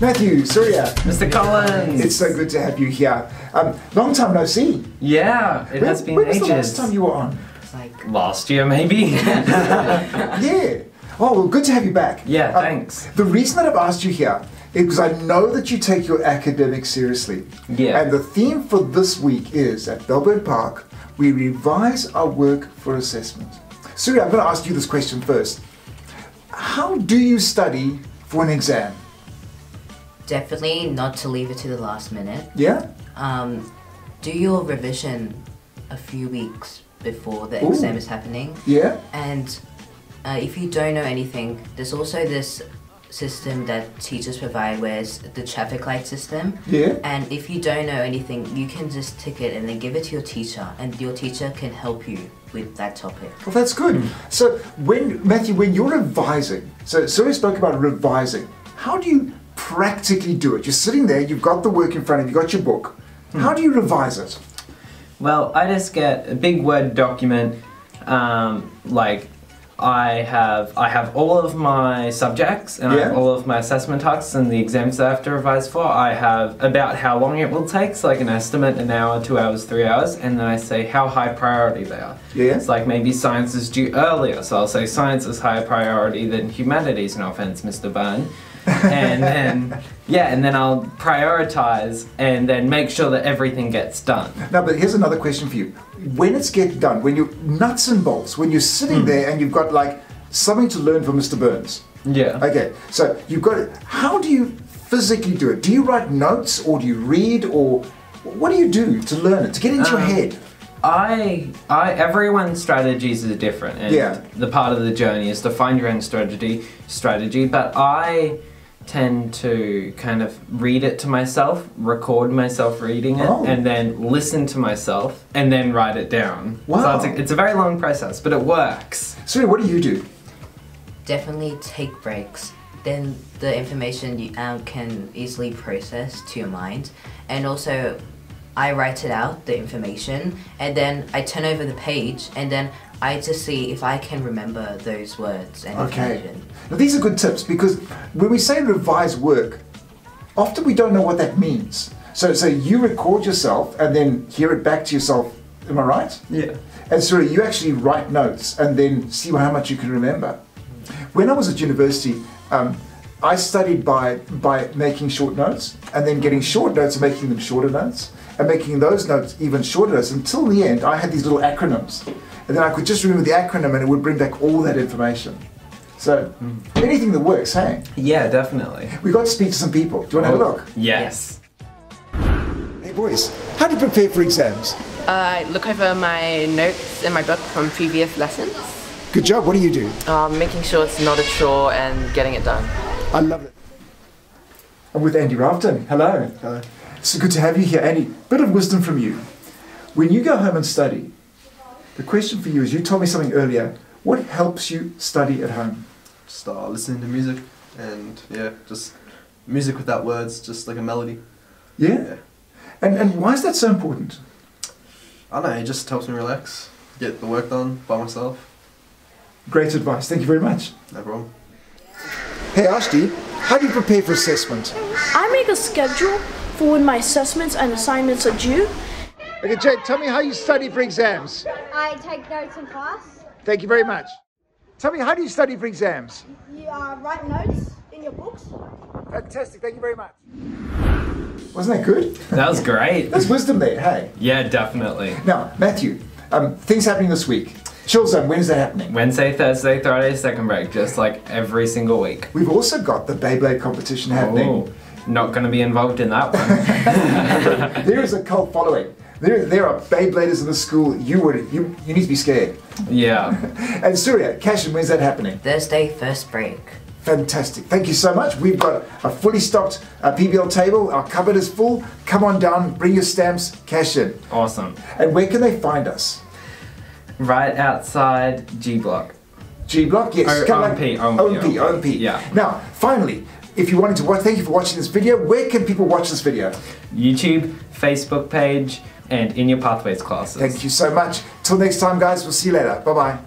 Matthew, Surya. Mr. Collins. It's so good to have you here. Long time no see. Yeah, it has been ages. When was the last time you were on? Like last year, maybe. Yeah. Oh, well, good to have you back. Yeah, thanks. The reason that I've asked you here is because I know that you take your academics seriously. Yeah. And the theme for this week is, at Belburn Park, we revise our work for assessment. Surya, I'm going to ask you this question first. How do you study for an exam? Definitely not to leave it to the last minute. Yeah? Do your revision a few weeks before the exam is happening. Yeah? And if you don't know anything, there's also this system that teachers provide where it's the traffic light system. Yeah? And if you don't know anything, you can just tick it and then give it to your teacher, and your teacher can help you with that topic. Well, that's good. So, Matthew, when you're revising, so Surya spoke about revising, how do you practically do it? You're sitting there, you've got the work in front of you, you've got your book. How do you revise it? Well, I just get a big Word document, like I have all of my subjects and I have all of my assessment tasks and the exams that I have to revise for. I have about how long it will take, so like an estimate, an hour, 2 hours, 3 hours, and then I say how high priority they are. Yeah. It's like maybe science is due earlier, so I'll say science is higher priority than humanities, no offense, Mr. Byrne. And then, and then I'll prioritize and then make sure that everything gets done. Now, but here's another question for you. When it's get done, when you're nuts and bolts, when you're sitting there and you've got like something to learn from Mr. Burns. Yeah. Okay, so you've got it. How do you physically do it? Do you write notes or do you read, or what do you do to learn it, to get into your head? Everyone's strategies are different, and the part of the journey is to find your own strategy, but I tend to kind of read it to myself, record myself reading it, and then listen to myself, and then write it down. Wow. So it's a very long process, but it works. Surya, what do you do? Definitely take breaks. Then the information you can easily process to your mind. And also, I write it out, the information, and then I turn over the page, and then I just see if I can remember those words and information. Now these are good tips, because when we say revise work, often we don't know what that means. So you record yourself and then hear it back to yourself, am I right? Yeah. And so you actually write notes and then see how much you can remember. When I was at university, I studied by making short notes, and then getting short notes and making them shorter notes, and making those notes even shorter notes, until the end I had these little acronyms. And then I could just remember the acronym and it would bring back all that information. So, anything that works, hey? Yeah, definitely. We got to speak to some people. Do you want to have a look? Yes. Hey boys, how do you prepare for exams? I look over my notes in my book from previous lessons. Good job, what do you do? Making sure it's not a chore and getting it done. I love it. I'm with Andy Rafton. Hello. Hello. It's good to have you here. Andy, bit of wisdom from you. When you go home and study, the question for you is, you told me something earlier, what helps you study at home? Just listening to music, and just music without words, just like a melody. Yeah? And why is that so important? I don't know, it just helps me relax, get the work done by myself. Great advice, thank you very much. No problem. Hey Ashti, how do you prepare for assessment? I make a schedule for when my assessments and assignments are due. Okay, Jade, tell me how you study for exams. I take notes in class. Thank you very much. Tell me, how do you study for exams? You write notes in your books. Fantastic, thank you very much. Wasn't that good? That was great. There's wisdom there, hey? Yeah, definitely. Now, Matthew, things happening this week. Chill Zone, when is that happening? Wednesday, Thursday, Friday, second break, just like every single week. We've also got the Beyblade competition happening. Oh, not going to be involved in that one. There is a cult following. There are Beybladers in the school. You need to be scared. Yeah. And Surya, Cashin, when's that happening? Thursday, first break. Fantastic. Thank you so much. We've got a fully stocked PBL table. Our cupboard is full. Come on down, bring your stamps, cash in. Awesome. And where can they find us? Right outside G Block. G Block, yes. OMP. Yeah. Now, finally, if you wanted to watch, thank you for watching this video. Where can people watch this video? YouTube, Facebook page, and in your Pathways classes. Thank you so much. Till next time, guys. We'll see you later. Bye-bye.